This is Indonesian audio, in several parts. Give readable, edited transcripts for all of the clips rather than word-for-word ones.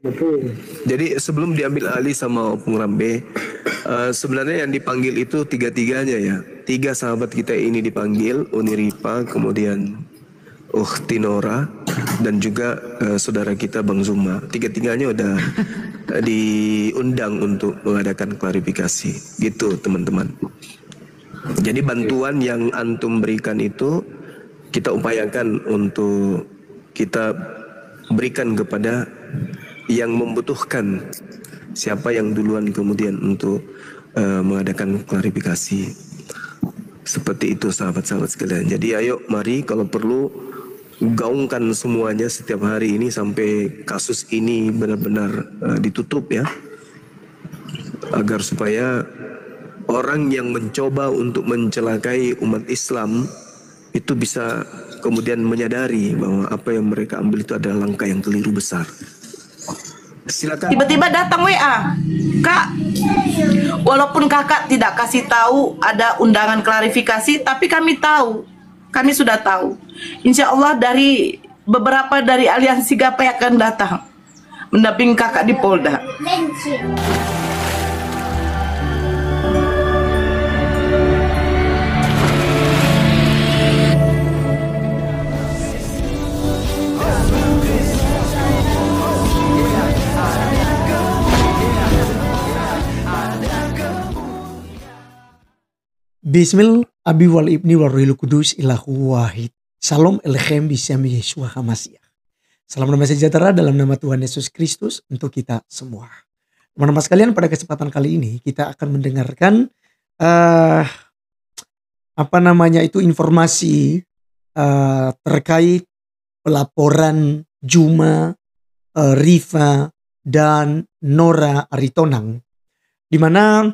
Betul. Jadi sebelum diambil alih sama Opung Rambe, sebenarnya yang dipanggil itu tiga-tiganya ya. Tiga sahabat kita ini dipanggil, Uniripa, kemudian Tinora, dan juga saudara kita Bang Zuma. Tiga-tiganya udah diundang untuk mengadakan klarifikasi. Gitu teman-teman. Jadi bantuan yang antum berikan itu kita upayakan untuk kita berikan kepada yang membutuhkan, siapa yang duluan kemudian untuk mengadakan klarifikasi. Seperti itu sahabat-sahabat sekalian. Jadi ayo mari kalau perlu gaungkan semuanya setiap hari ini sampai kasus ini benar-benar ditutup ya. Agar supaya orang yang mencoba untuk mencelakai umat Islam itu bisa kemudian menyadari bahwa apa yang mereka ambil itu adalah langkah yang keliru besar. Silakan. Tiba-tiba datang WA, Kak, walaupun kakak tidak kasih tahu ada undangan klarifikasi, tapi kami tahu, kami sudah tahu. Insya Allah dari beberapa dari aliansi Gapai akan datang mendampingi kakak di Polda. Bismillah Abi wal ibni wal ruhil kudus ilahu wahid. Salam elechem bisyami Yeshua HaMashiach. Salam damai sejahtera dalam nama Tuhan Yesus Kristus untuk kita semua. Teman-teman sekalian, pada kesempatan kali ini kita akan mendengarkan informasi terkait pelaporan Juma, Rifa dan Nora Aritonang, di mana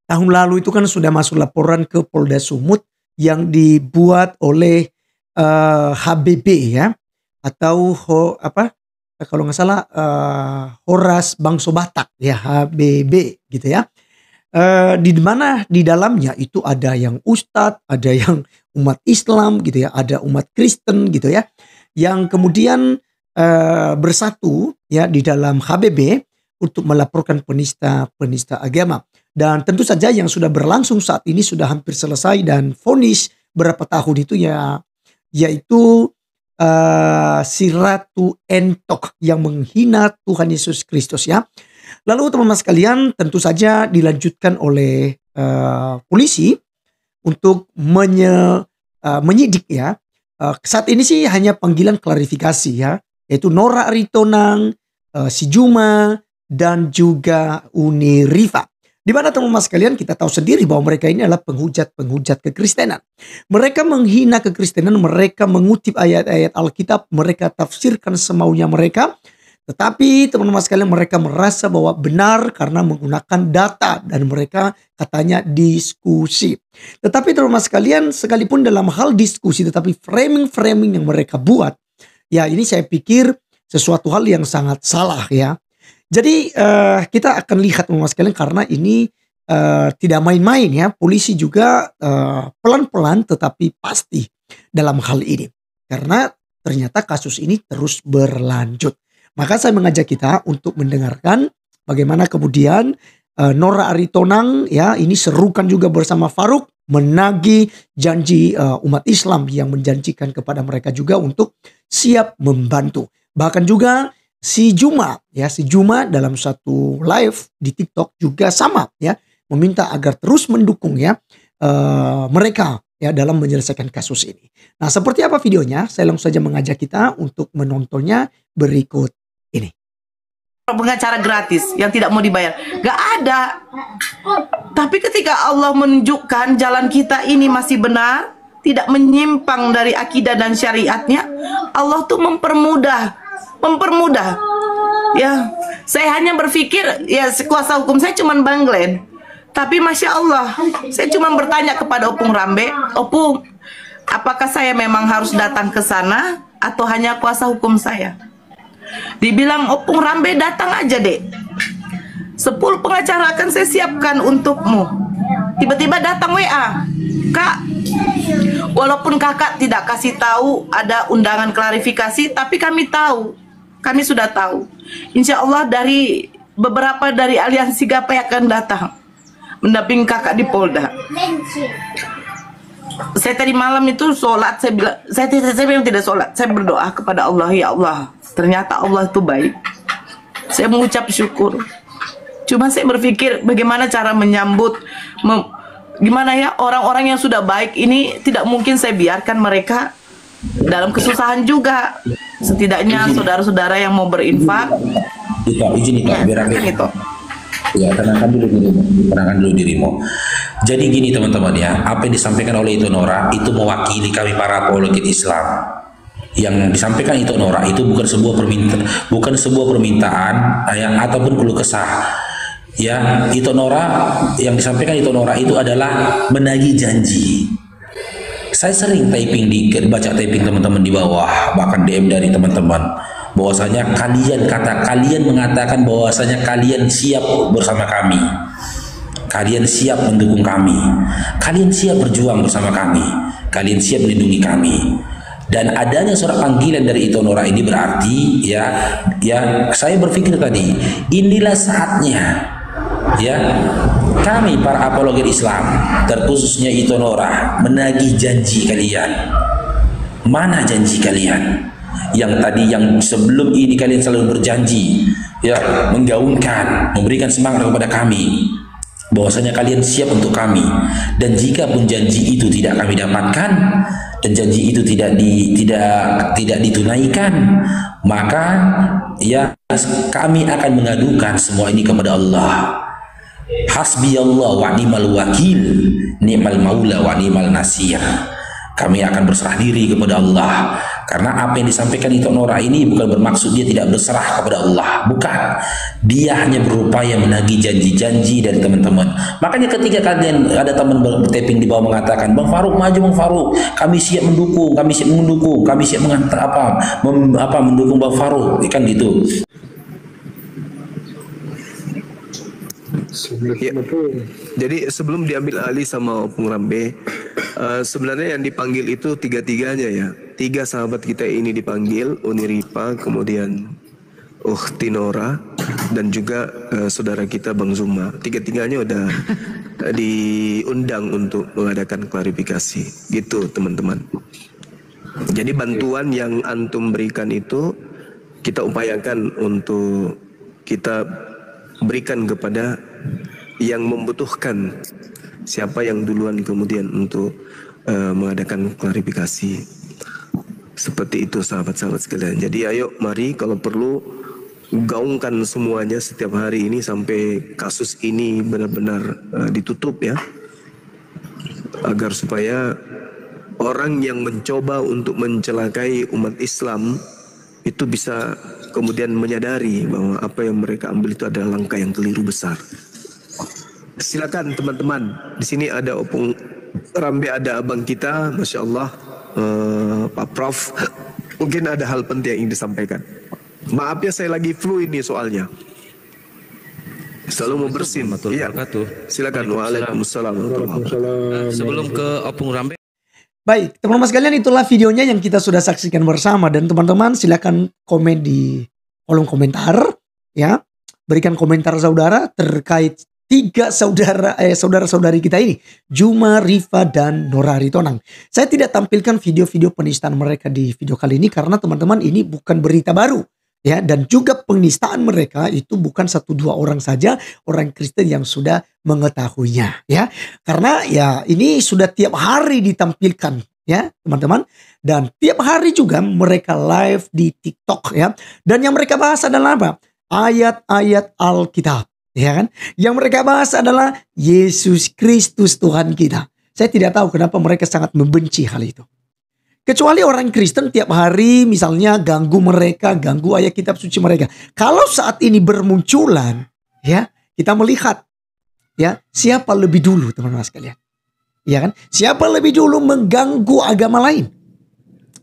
tahun lalu itu kan sudah masuk laporan ke Polda Sumut yang dibuat oleh HBB ya, atau kalau nggak salah Horas Bangso Batak ya, HBB gitu ya. Di mana di dalamnya itu ada yang ustadz, ada yang umat Islam gitu ya, ada umat Kristen gitu ya, yang kemudian bersatu ya di dalam HBB untuk melaporkan penista agama. Dan tentu saja yang sudah berlangsung saat ini sudah hampir selesai, dan vonis berapa tahun itu ya, yaitu si Ratu Entok yang menghina Tuhan Yesus Kristus ya. Lalu teman-teman sekalian, tentu saja dilanjutkan oleh polisi untuk menyidik ya. Saat ini sih hanya panggilan klarifikasi ya, yaitu Nora Aritonang, si Juma, dan juga Uni Rifa. Di mana teman-teman sekalian, kita tahu sendiri bahwa mereka ini adalah penghujat kekristenan. Mereka menghina kekristenan, mereka mengutip ayat-ayat Alkitab, mereka tafsirkan semaunya mereka. Tetapi teman-teman sekalian, mereka merasa bahwa benar karena menggunakan data, dan mereka katanya diskusi. Tetapi teman-teman sekalian, sekalipun dalam hal diskusi, tetapi framing-framing yang mereka buat, ya ini saya pikir sesuatu hal yang sangat salah ya. Jadi kita akan lihat teman-teman sekalian, karena ini tidak main-main ya. Polisi juga pelan-pelan tetapi pasti dalam hal ini, karena ternyata kasus ini terus berlanjut. Maka saya mengajak kita untuk mendengarkan bagaimana kemudian Nora Aritonang ya, ini serukan juga bersama Faruk menagih janji umat Islam yang menjanjikan kepada mereka juga untuk siap membantu. Bahkan juga si Juma dalam satu live di TikTok juga sama ya, meminta agar terus mendukung ya mereka ya dalam menyelesaikan kasus ini. Nah, seperti apa videonya? Saya langsung saja mengajak kita untuk menontonnya berikut ini. Pengacara gratis yang tidak mau dibayar, gak ada. Tapi ketika Allah menunjukkan jalan kita ini masih benar, tidak menyimpang dari akidah dan syariatnya, Allah tuh mempermudah ya. Saya hanya berpikir ya, kuasa hukum saya cuma Bang Glenn, tapi Masya Allah, saya cuma bertanya kepada Opung Rambe, Opung, apakah saya memang harus datang ke sana atau hanya kuasa hukum saya? Dibilang Opung Rambe, datang aja dek, 10 pengacara akan saya siapkan untukmu. Tiba-tiba datang WA, Kak, walaupun kakak tidak kasih tahu ada undangan klarifikasi, tapi kami tahu, kami sudah tahu. Insya Allah dari beberapa dari aliansi Gapai akan datang mendampingi kakak di Polda. Saya tadi malam itu sholat, saya bilang, saya memang tidak sholat, saya berdoa kepada Allah, ya Allah, ternyata Allah itu baik. Saya mengucap syukur. Cuma saya berpikir bagaimana cara menyambut, gimana ya orang-orang yang sudah baik ini, tidak mungkin saya biarkan mereka dalam kesusahan juga. Setidaknya saudara-saudara yang mau berinfak, izin Pak, biar aku itu. Ya, tenangkan dulu dirimu. Jadi gini teman-teman ya, apa yang disampaikan oleh Itu Nora itu mewakili kami para apologet Islam. Yang disampaikan Itu Nora itu bukan sebuah permintaan yang ataupun keluh kesah. Ya, Itu Nora yang disampaikan Itu Nora itu adalah menagih janji. Saya sering baca typing teman-teman di bawah, bahkan DM dari teman-teman, bahwasanya kalian mengatakan bahwasanya kalian siap bersama kami, kalian siap mendukung kami, kalian siap berjuang bersama kami, kalian siap melindungi kami. Dan adanya surat panggilan dari Itu Nora ini berarti ya saya berpikir tadi inilah saatnya ya kami para apologet Islam, terkhususnya Itu Nora, menagih janji kalian. Mana janji kalian? Yang tadi, yang sebelum ini kalian selalu berjanji ya, menggaungkan, memberikan semangat kepada kami bahwasanya kalian siap untuk kami, dan jika pun janji itu tidak kami dapatkan dan janji itu tidak ditunaikan, maka ya kami akan mengadukan semua ini kepada Allah. Hasbiyallah wa ni'mal wakil, ni'mal maula wa ni'mal nasir. Kami akan berserah diri kepada Allah, karena apa yang disampaikan Itu Nora ini bukan bermaksud dia tidak berserah kepada Allah, bukan. Dia hanya berupaya menagih janji-janji dari teman-teman. Makanya ketika kalian ada teman bertaping di bawah mengatakan, Bang Faruk maju, Bang Faruk, kami siap mendukung, kami siap mengantar mendukung Bang Faruk, kan gitu. Ya. Jadi sebelum diambil alih sama Opung Rambe, sebenarnya yang dipanggil itu tiga-tiganya ya. 3 sahabat kita ini dipanggil, Uni Ripa, kemudian Ukhti Nora, dan juga saudara kita Bang Zuma. 3-tiganya udah diundang untuk mengadakan klarifikasi. Gitu teman-teman. Jadi bantuan yang antum berikan itu kita upayakan untuk kita berikan kepada yang membutuhkan, siapa yang duluan kemudian untuk mengadakan klarifikasi. Seperti itu sahabat-sahabat sekalian. Jadi ayo mari kalau perlu gaungkan semuanya setiap hari ini sampai kasus ini benar-benar ditutup ya, agar supaya orang yang mencoba untuk mencelakai umat Islam itu bisa kemudian menyadari bahwa apa yang mereka ambil itu adalah langkah yang keliru besar. Silakan teman-teman, di sini ada Opung Rambe, ada abang kita, Masya Allah, Pak Prof. Mungkin ada hal penting yang ingin disampaikan. Maaf ya, saya lagi flu ini soalnya. Selalu mau bersin. Iya. Silakan. Waalaikumsalam. Sebelum ke Opung Rambe. Baik, teman-teman sekalian, itulah videonya yang kita sudah saksikan bersama, dan teman-teman silakan komen di kolom komentar ya. Berikan komentar saudara terkait 3 saudara-saudari kita ini, Juma, Rifa, dan Nora Aritonang. Saya tidak tampilkan video-video penistaan mereka di video kali ini karena teman-teman ini bukan berita baru ya, dan juga penistaan mereka itu bukan 1-2 orang saja orang Kristen yang sudah mengetahuinya ya, karena ya ini sudah tiap hari ditampilkan ya teman-teman, dan tiap hari juga mereka live di TikTok ya, dan yang mereka bahas adalah apa? Ayat-ayat Alkitab ya kan, yang mereka bahas adalah Yesus Kristus Tuhan kita. Saya tidak tahu kenapa mereka sangat membenci hal itu. Kecuali orang Kristen tiap hari misalnya ganggu mereka, ganggu ayat kitab suci mereka. Kalau saat ini bermunculan ya, kita melihat ya siapa lebih dulu teman-teman sekalian. Ya kan? Siapa lebih dulu mengganggu agama lain.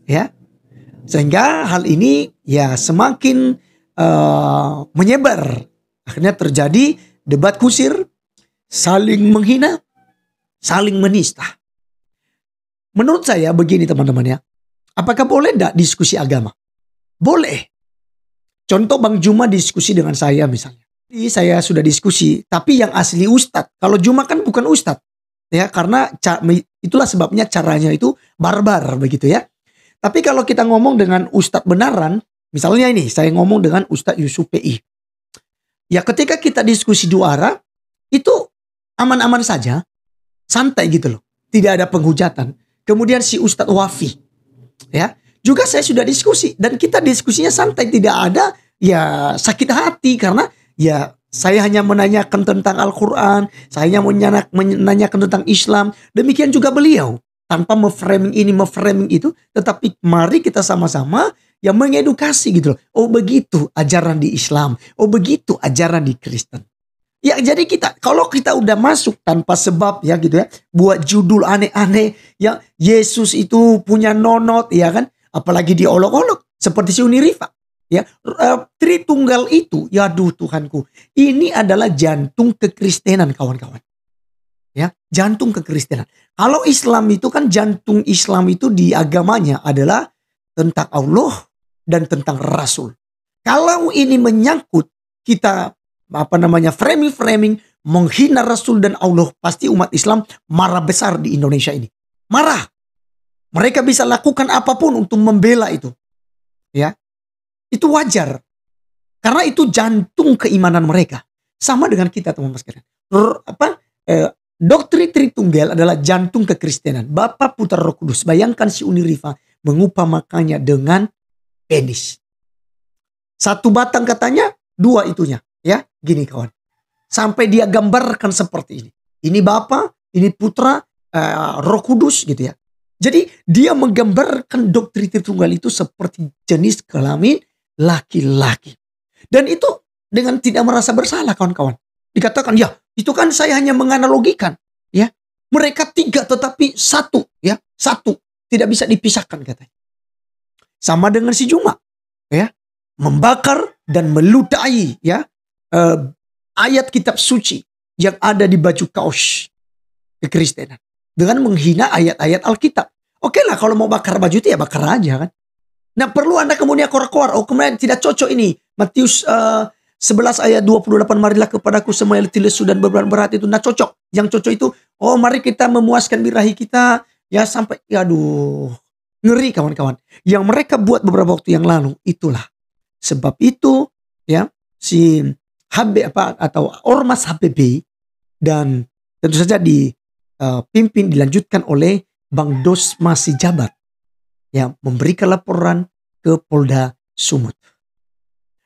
Ya. Sehingga hal ini ya semakin menyebar. Akhirnya terjadi debat kusir, saling menghina, saling menista. Menurut saya begini teman-teman ya. Apakah boleh tidak diskusi agama? Boleh. Contoh Bang Juma diskusi dengan saya misalnya. Jadi saya sudah diskusi, tapi yang asli ustadz. Kalau Juma kan bukan ustadz. Ya, karena itulah sebabnya caranya itu barbar begitu ya. Tapi kalau kita ngomong dengan ustadz benaran, misalnya ini saya ngomong dengan Ustadz Yusuf PI. Ya ketika kita diskusi dua arah, itu aman-aman saja. Santai gitu loh. Tidak ada penghujatan. Kemudian si Ustadz Wafi. Ya, juga saya sudah diskusi. Dan kita diskusinya santai. Tidak ada ya sakit hati. Karena ya saya hanya menanyakan tentang Al-Quran. Saya hanya menanyakan tentang Islam. Demikian juga beliau. Tanpa memframing ini, memframing itu. Tetapi mari kita sama-sama yang mengedukasi gitu loh. Oh begitu ajaran di Islam. Oh begitu ajaran di Kristen. Ya jadi kalau kita udah masuk tanpa sebab ya gitu ya. Buat judul aneh-aneh. Ya Yesus itu punya nonot ya kan. Apalagi diolok-olok. Seperti si Uni Rifa. Ya, Tritunggal itu, ya aduh Tuhanku, ini adalah jantung kekristenan kawan-kawan. Ya, jantung kekristenan. Kalau Islam itu kan jantung Islam itu di agamanya adalah tentang Allah dan tentang Rasul. Kalau ini menyangkut kita framing menghina Rasul dan Allah, pasti umat Islam marah besar di Indonesia ini. Marah. Mereka bisa lakukan apapun untuk membela itu. Ya. Itu wajar. Karena itu jantung keimanan mereka. Sama dengan kita teman-teman sekalian. Doktrin Tritunggal adalah jantung kekristenan. Bapa, Putra, Roh Kudus. Bayangkan si Uni Rifa mengupamakannya dengan penis. Satu batang katanya, dua itunya. Ya, gini kawan. Sampai dia gambarkan seperti ini. Ini Bapa, ini Putra, Roh Kudus gitu ya. Jadi dia menggambarkan doktrin Tritunggal itu seperti jenis kelamin laki-laki. Dan itu dengan tidak merasa bersalah kawan-kawan. Dikatakan ya itu kan saya hanya menganalogikan. Ya, mereka tiga tetapi satu. Ya, satu. Tidak bisa dipisahkan katanya. Sama dengan si Juma. Ya, membakar dan meludahi ya ayat kitab suci yang ada di baju kaos kekristenan. Dengan menghina ayat-ayat Alkitab. Oke lah kalau mau bakar baju itu ya bakar aja kan. Nah perlu Anda kemudian keluar. Oh kemudian tidak cocok ini. Matius 11 ayat 28. Marilah kepadaku semua yang letih lesu dan berat itu. Nah cocok. Yang cocok itu. Oh mari kita memuaskan birahi kita. Ya sampai. Aduh. Ngeri kawan-kawan. Yang mereka buat beberapa waktu yang lalu. Itulah. Sebab itu. Ya. Si HB atau Ormas HPB. Dan tentu saja dipimpin dilanjutkan oleh Bang Dos Masih Jabat. Yang memberikan laporan ke Polda Sumut.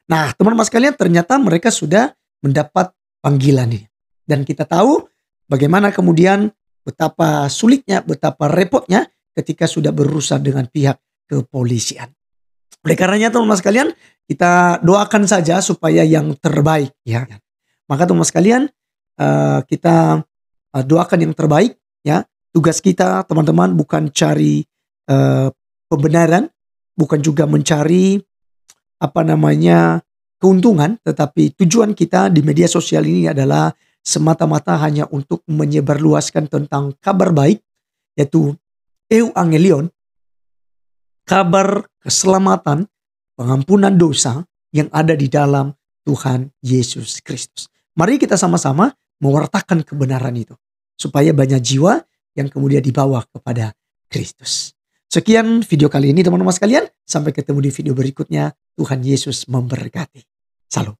Nah teman-teman sekalian ternyata mereka sudah mendapat panggilan ini. Dan kita tahu bagaimana kemudian betapa sulitnya, betapa repotnya ketika sudah berurusan dengan pihak kepolisian. Oleh karenanya teman-teman sekalian kita doakan saja supaya yang terbaik. Ya. Maka teman-teman sekalian kita doakan yang terbaik. Ya. Tugas kita teman-teman bukan cari pembenaran, bukan juga mencari keuntungan, tetapi tujuan kita di media sosial ini adalah semata-mata hanya untuk menyebarluaskan tentang kabar baik, yaitu Euangelion, kabar keselamatan, pengampunan dosa yang ada di dalam Tuhan Yesus Kristus. Mari kita sama-sama mewartakan kebenaran itu, supaya banyak jiwa yang kemudian dibawa kepada Kristus. Sekian video kali ini teman-teman sekalian. Sampai ketemu di video berikutnya. Tuhan Yesus memberkati. Salam.